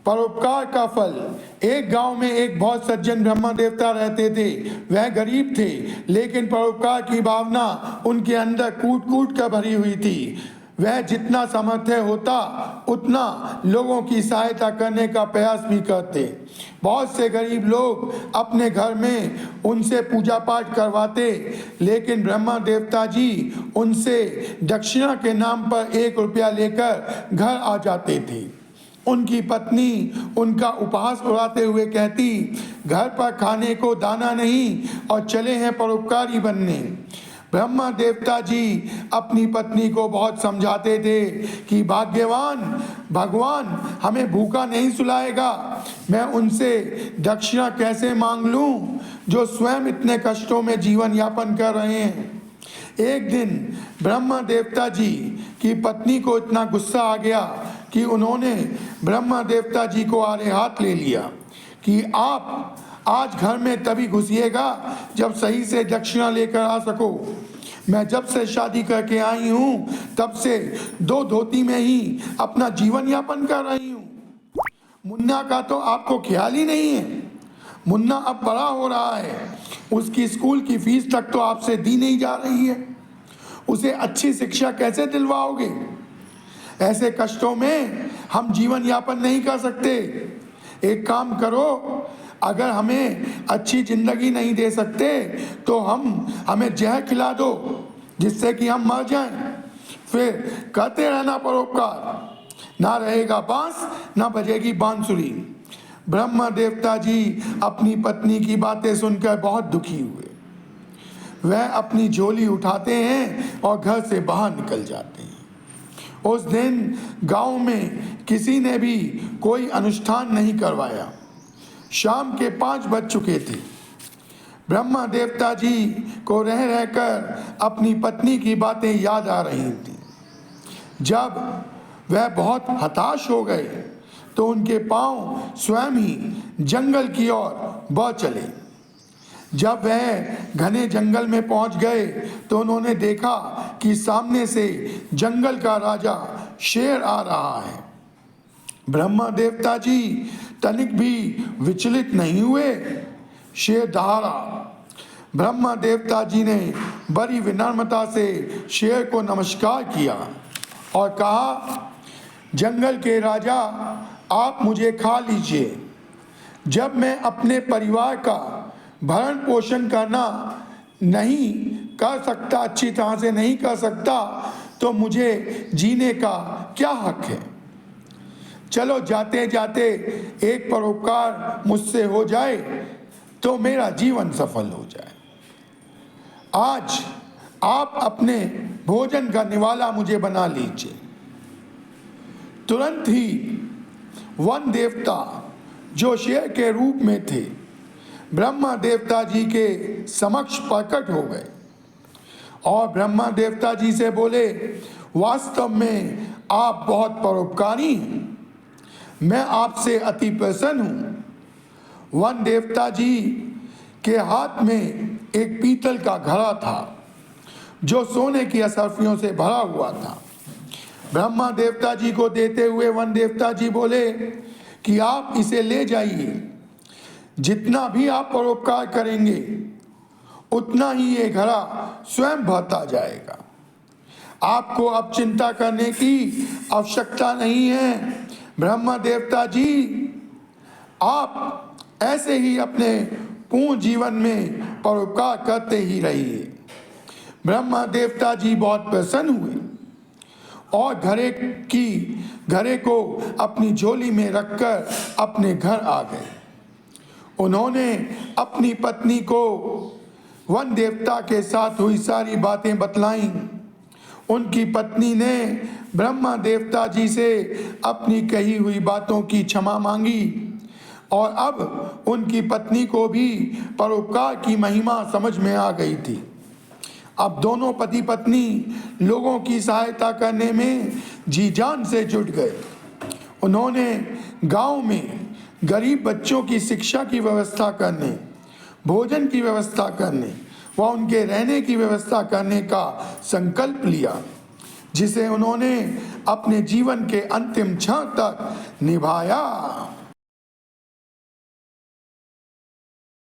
परोपकार का फल। एक गांव में एक बहुत सज्जन ब्रह्मा देवता रहते थे। वह गरीब थे, लेकिन परोपकार की भावना उनके अंदर कूट कूट कर भरी हुई थी। वह जितना सामर्थ्य होता उतना लोगों की सहायता करने का प्रयास भी करते। बहुत से गरीब लोग अपने घर में उनसे पूजा पाठ करवाते, लेकिन ब्रह्मा देवता जी उनसे दक्षिणा के नाम पर 1 रुपया लेकर घर आ जाते थे। उनकी पत्नी उनका उपहास उड़ाते हुए कहती, घर पर खाने को दाना नहीं और चले हैं परोपकारी बनने। ब्रह्मा देवता जी अपनी पत्नी को बहुत समझाते थे कि भाग्यवान भगवान हमें भूखा नहीं सुलाएगा। मैं उनसे दक्षिणा कैसे मांग लूं जो स्वयं इतने कष्टों में जीवन यापन कर रहे हैं। एक दिन ब्रह्मा देवता जी की पत्नी को इतना गुस्सा आ गया कि उन्होंने ब्रह्मा देवता जी को आड़े हाथ ले लिया कि आप आज घर में तभी घुसिएगा जब सही से दक्षिणा लेकर आ सको। मैं जब से शादी करके आई हूँ तब से 2 धोती में ही अपना जीवन यापन कर रही हूँ। मुन्ना का तो आपको ख्याल ही नहीं है। मुन्ना अब बड़ा हो रहा है, उसकी स्कूल की फीस तक तो आपसे दी नहीं जा रही है। उसे अच्छी शिक्षा कैसे दिलवाओगे? ऐसे कष्टों में हम जीवन यापन नहीं कर सकते। एक काम करो, अगर हमें अच्छी जिंदगी नहीं दे सकते तो हमें जहर खिला दो जिससे कि हम मर जाएं। फिर करते रहना परोपकार, ना रहेगा बांस ना बजेगी बांसुरी। ब्रह्मा देवता जी अपनी पत्नी की बातें सुनकर बहुत दुखी हुए। वह अपनी झोली उठाते हैं और घर से बाहर निकल जाते हैं। उस दिन गांव में किसी ने भी कोई अनुष्ठान नहीं करवाया। शाम के 5 बज चुके थे। ब्रह्मा देवता जी को रह रहकर अपनी पत्नी की बातें याद आ रही थी। जब वह बहुत हताश हो गए तो उनके पांव स्वयं ही जंगल की ओर बढ़ चले। जब वह घने जंगल में पहुंच गए तो उन्होंने देखा कि सामने से जंगल का राजा शेर आ रहा है। ब्रह्मा देवता जी तनिक भी विचलित नहीं हुए। शेर दहाड़ा। ब्रह्मा देवता जी ने बड़ी विनम्रता से शेर को नमस्कार किया और कहा, जंगल के राजा, आप मुझे खा लीजिए। जब मैं अपने परिवार का भरण पोषण करना नहीं कर सकता, अच्छी तरह से नहीं कर सकता, तो मुझे जीने का क्या हक है? चलो जाते जाते एक परोपकार मुझसे हो जाए तो मेरा जीवन सफल हो जाए। आज आप अपने भोजन का निवाला मुझे बना लीजिए। तुरंत ही वन देवता जो शेर के रूप में थे ब्रह्मा देवता जी के समक्ष प्रकट हो गए और ब्रह्मा देवता जी से बोले, वास्तव में आप बहुत परोपकारी हैं। मैं आपसे अति प्रसन्न हूँ। वन देवता जी के हाथ में एक पीतल का घड़ा था जो सोने की असरफियों से भरा हुआ था। ब्रह्मा देवता जी को देते हुए वन देवता जी बोले कि आप इसे ले जाइए। जितना भी आप परोपकार करेंगे उतना ही ये घड़ा स्वयं भरता जाएगा। आपको अब चिंता करने की आवश्यकता नहीं है। ब्रह्मा देवता जी, आप ऐसे ही अपने पूर्ण जीवन में परोपकार करते ही रहिए। ब्रह्मा देवता जी बहुत प्रसन्न हुए और घड़े को अपनी झोली में रखकर अपने घर आ गए। उन्होंने अपनी पत्नी को वन देवता के साथ हुई सारी बातें बतलाईं। उनकी पत्नी ने ब्रह्मा देवता जी से अपनी कही हुई बातों की क्षमा मांगी और अब उनकी पत्नी को भी परोपकार की महिमा समझ में आ गई थी। अब दोनों पति पत्नी लोगों की सहायता करने में जी जान से जुट गए। उन्होंने गांव में गरीब बच्चों की शिक्षा की व्यवस्था करने, भोजन की व्यवस्था करने व उनके रहने की व्यवस्था करने का संकल्प लिया। जिसे उन्होंने अपने जीवन के अंतिम क्षण तक निभाया।